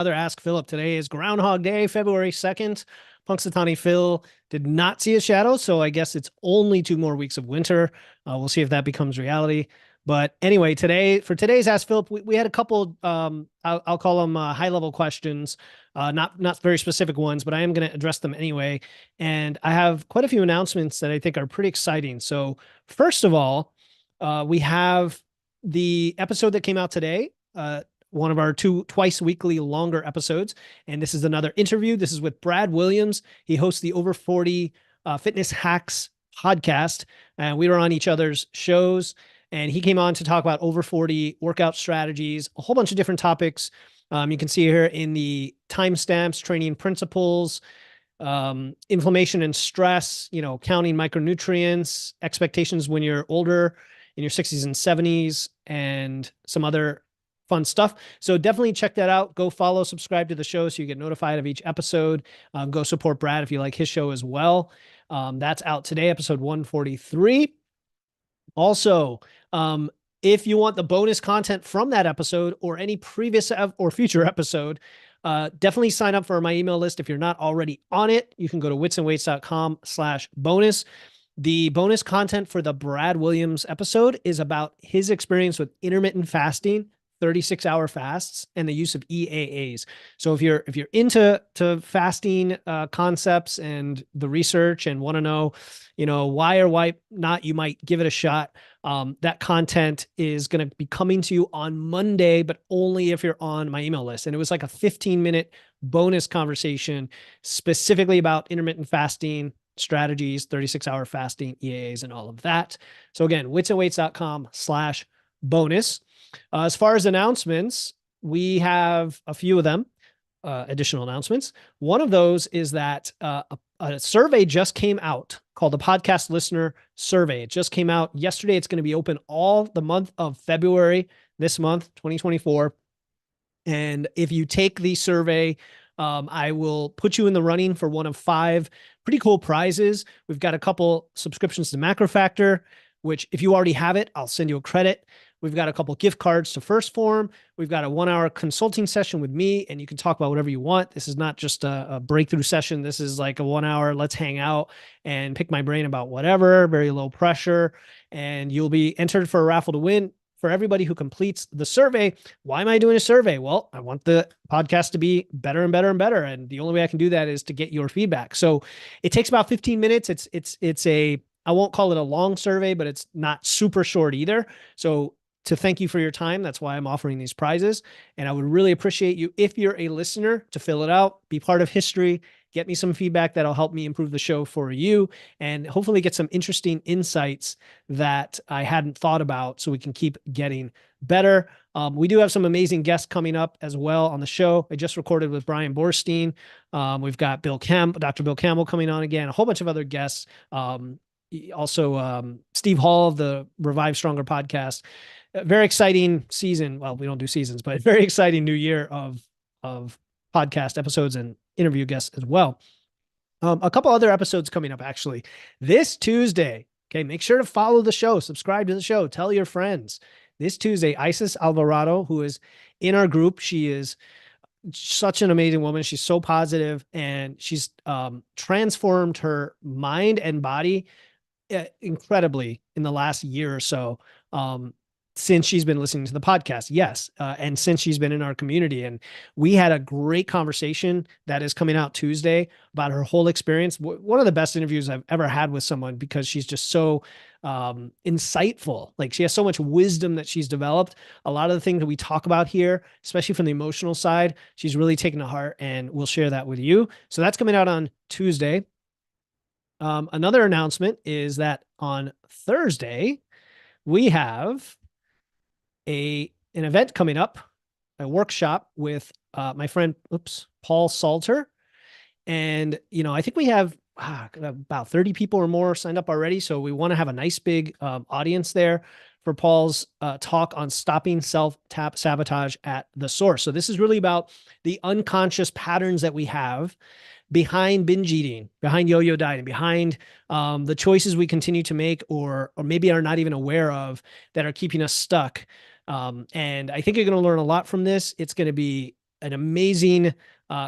Another Ask Philip. Today is Groundhog Day, February 2nd. Punxsutawney Phil did not see a shadow, so I guess it's only 2 more weeks of winter. We'll see if that becomes reality. But anyway, for today's Ask Philip, we had a couple, I'll call them high-level questions, not very specific ones, but I am going to address them anyway. And I have quite a few announcements that I think are pretty exciting. So first of all, we have the episode that came out today, one of our twice weekly longer episodes. And this is another interview. This is with Brad Williams. He hosts the Over 40 Fitness Hacks podcast. And we were on each other's shows. And he came on to talk about over 40 workout strategies, a whole bunch of different topics. You can see here in the timestamps, training principles, inflammation and stress, counting micronutrients, expectations when you're older, in your 60s and 70s, and some other fun stuff. So definitely check that out. Go follow, subscribe to the show so you get notified of each episode. Go support Brad if you like his show as well. That's out today, episode 143. Also, if you want the bonus content from that episode or any previous or future episode, definitely sign up for my email list. If you're not already on it, you can go to witsandweights.com/bonus. The bonus content for the Brad Williams episode is about his experience with intermittent fasting, 36-hour fasts, and the use of EAAs. So if you're into fasting concepts and the research and want to know, why or why not you might give it a shot, that content is going to be coming to you on Monday, but only if you're on my email list. And it was like a 15-minute bonus conversation specifically about intermittent fasting strategies, 36-hour fasting, EAAs, and all of that. So again, witsandweights.com/bonus. As far as announcements, we have a few of them, additional announcements. One of those is that a survey just came out called the Podcast Listener Survey. It just came out yesterday. It's going to be open all the month of February, this month, 2024. And if you take the survey, I will put you in the running for one of 5 pretty cool prizes. We've got a couple subscriptions to Macro Factor, which if you already have it, I'll send you a credit. We've got a couple gift cards to First Form. We've got a 1-hour consulting session with me, and you can talk about whatever you want. This is not just a breakthrough session. This is like a 1-hour, let's hang out and pick my brain about whatever, very low pressure. And you'll be entered for a raffle to win. For everybody who completes the survey. Why am I doing a survey? Well, I want the podcast to be better and better and better. And the only way I can do that is to get your feedback. So it takes about 15 minutes. It's I won't call it a long survey, but it's not super short either. So to thank you for your time, that's why I'm offering these prizes. And I would really appreciate you, if you're a listener, to fill it out, be part of history, get me some feedback that'll help me improve the show for you, and hopefully get some interesting insights that I hadn't thought about so we can keep getting better. We do have some amazing guests coming up as well on the show. I just recorded with Brian Borstein. We've got Dr. Bill Campbell coming on again, a whole bunch of other guests. Also, Steve Hall of the Revive Stronger podcast. A very exciting season. Well, we don't do seasons, but very exciting new year of podcast episodes and interview guests as well. A couple other episodes coming up actually this Tuesday. Okay. Make sure to follow the show, subscribe to the show, tell your friends. This Tuesday, Isis Alvarado, who is in our group, she is such an amazing woman. She's so positive, and she's transformed her mind and body incredibly in the last year or so. Since she's been listening to the podcast. Yes. And since she's been in our community, and we had a great conversation that is coming out Tuesday about her whole experience. One of the best interviews I've ever had with someone, because she's just so insightful. Like, she has so much wisdom that she's developed. A lot of the things that we talk about here, especially from the emotional side, she's really taken to heart, and we'll share that with you. So that's coming out on Tuesday. Another announcement is that on Thursday, we have an event coming up, a workshop with my friend, Paul Salter. And, I think we have about 30 people or more signed up already. So we want to have a nice big audience there for Paul's talk on stopping self-sabotage at the source. So this is really about the unconscious patterns that we have behind binge eating, behind yo-yo dieting, behind the choices we continue to make or maybe are not even aware of that are keeping us stuck. And I think you're going to learn a lot from this. It's going to be an amazing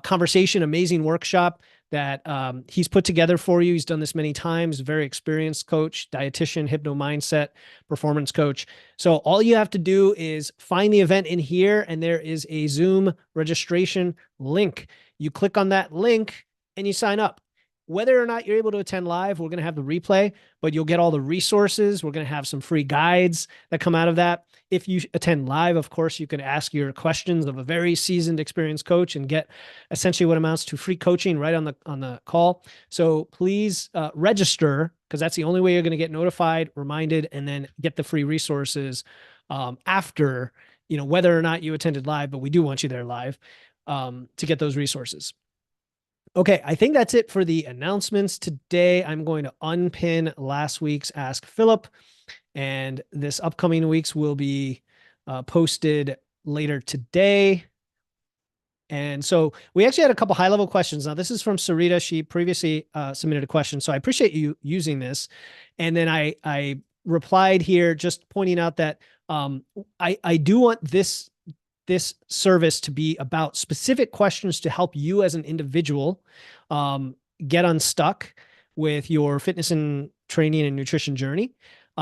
conversation, amazing workshop that he's put together for you. He's done this many times, very experienced coach, dietitian, hypno mindset, performance coach. So all you have to do is find the event in here, and there is a Zoom registration link. You click on that link and you sign up. Whether or not you're able to attend live, we're going to have the replay, but you'll get all the resources. We're going to have some free guides that come out of that. If you attend live, of course, you can ask your questions of a very seasoned, experienced coach and get essentially what amounts to free coaching right on the call. So please register, because that's the only way you're going to get notified, reminded, and then get the free resources after, whether or not you attended live, but we do want you there live to get those resources. Okay, I think that's it for the announcements today. I'm going to unpin last week's Ask Philip, and this upcoming week's will be posted later today. And so we actually had a couple high-level questions. Now, this is from Sarita. She previously submitted a question, so I appreciate you using this. And then I replied here just pointing out that I do want this service to be about specific questions to help you as an individual get unstuck with your fitness and training and nutrition journey,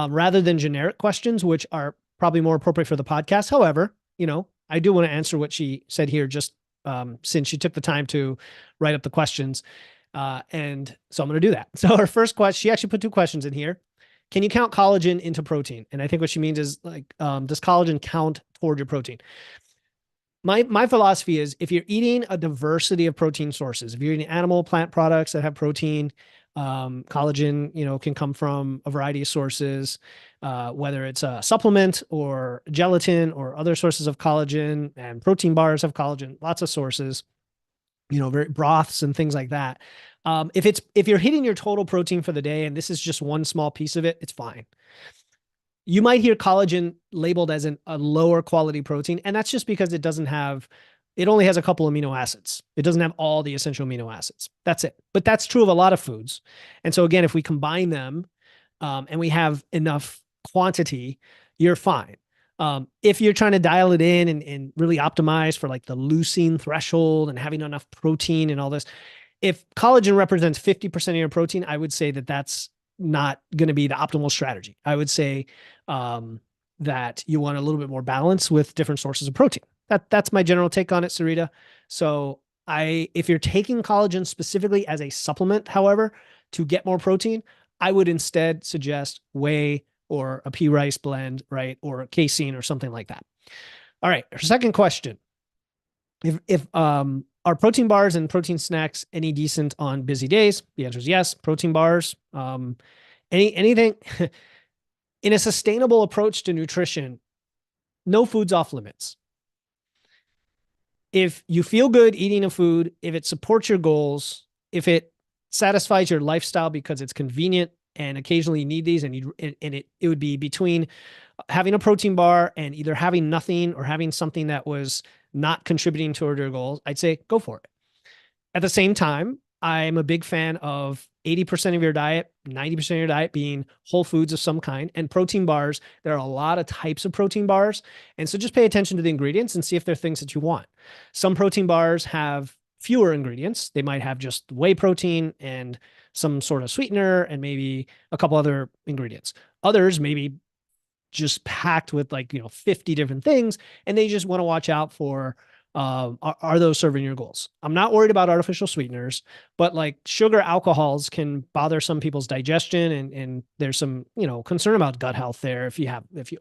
rather than generic questions, which are probably more appropriate for the podcast. However, I do want to answer what she said here, just since she took the time to write up the questions. And so I'm going to do that. So her first question, she actually put two questions in here. Can you count collagen into protein? And I think what she means is does collagen count toward your protein? My philosophy is, if you're eating a diversity of protein sources, if you're eating animal, plant products that have protein, collagen, can come from a variety of sources, whether it's a supplement or gelatin or other sources of collagen, and protein bars have collagen, lots of sources, very broths and things like that. If you're hitting your total protein for the day and this is just one small piece of it, it's fine. You might hear collagen labeled as a lower quality protein, and that's just because it only has a couple amino acids. It doesn't have all the essential amino acids. That's it. But that's true of a lot of foods. And so again, if we combine them and we have enough quantity, you're fine. If you're trying to dial it in and really optimize for like the leucine threshold and having enough protein and all this, if collagen represents 50% of your protein, I would say that that's not going to be the optimal strategy. I would say that you want a little bit more balance with different sources of protein. That's my general take on it, Sarita. So if you're taking collagen specifically as a supplement, however, to get more protein, I would instead suggest whey or a pea rice blend, right? Or casein or something like that. All right. Our second question. If are protein bars and protein snacks any decent on busy days? The answer is yes. Protein bars, anything in a sustainable approach to nutrition, no food's off limits. If you feel good eating a food, if it supports your goals, if it satisfies your lifestyle because it's convenient and occasionally you need these, and it would be between having a protein bar and either having nothing or having something that was not contributing toward your goals, I'd say go for it. At the same time, I'm a big fan of 80% of your diet, 90% of your diet being whole foods of some kind, and protein bars. There are a lot of types of protein bars. And so just pay attention to the ingredients and see if they're things that you want. Some protein bars have fewer ingredients. They might have just whey protein and some sort of sweetener and maybe a couple other ingredients. Others maybe just packed with 50 different things, and they just want to watch out for are those serving your goals? I'm not worried about artificial sweeteners, but like sugar alcohols can bother some people's digestion, and there's some concern about gut health there if you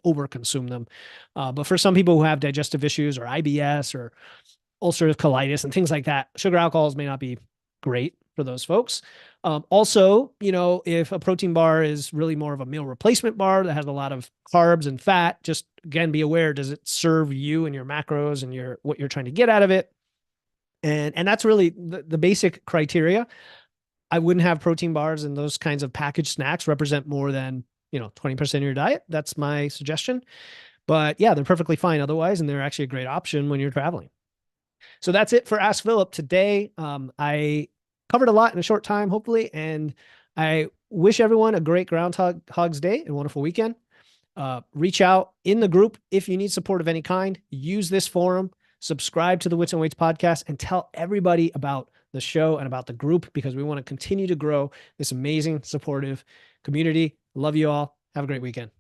overconsume them. But for some people who have digestive issues or IBS or ulcerative colitis and things like that, sugar alcohols may not be great for those folks. Also, if a protein bar is really more of a meal replacement bar that has a lot of carbs and fat, just again, be aware, does it serve you and your macros and what you're trying to get out of it? And that's really the basic criteria. I wouldn't have protein bars and those kinds of packaged snacks represent more than, 20% of your diet. That's my suggestion. But yeah, they're perfectly fine otherwise, and they're actually a great option when you're traveling. So that's it for Ask Philip today. I covered a lot in a short time, hopefully, and I wish everyone a great Groundhog's Day and a wonderful weekend. Reach out in the group if you need support of any kind. Use this forum subscribe to the Wits and Weights podcast, and tell everybody about the show and about the group, because we want to continue to grow this amazing, supportive community. Love you all. Have a great weekend.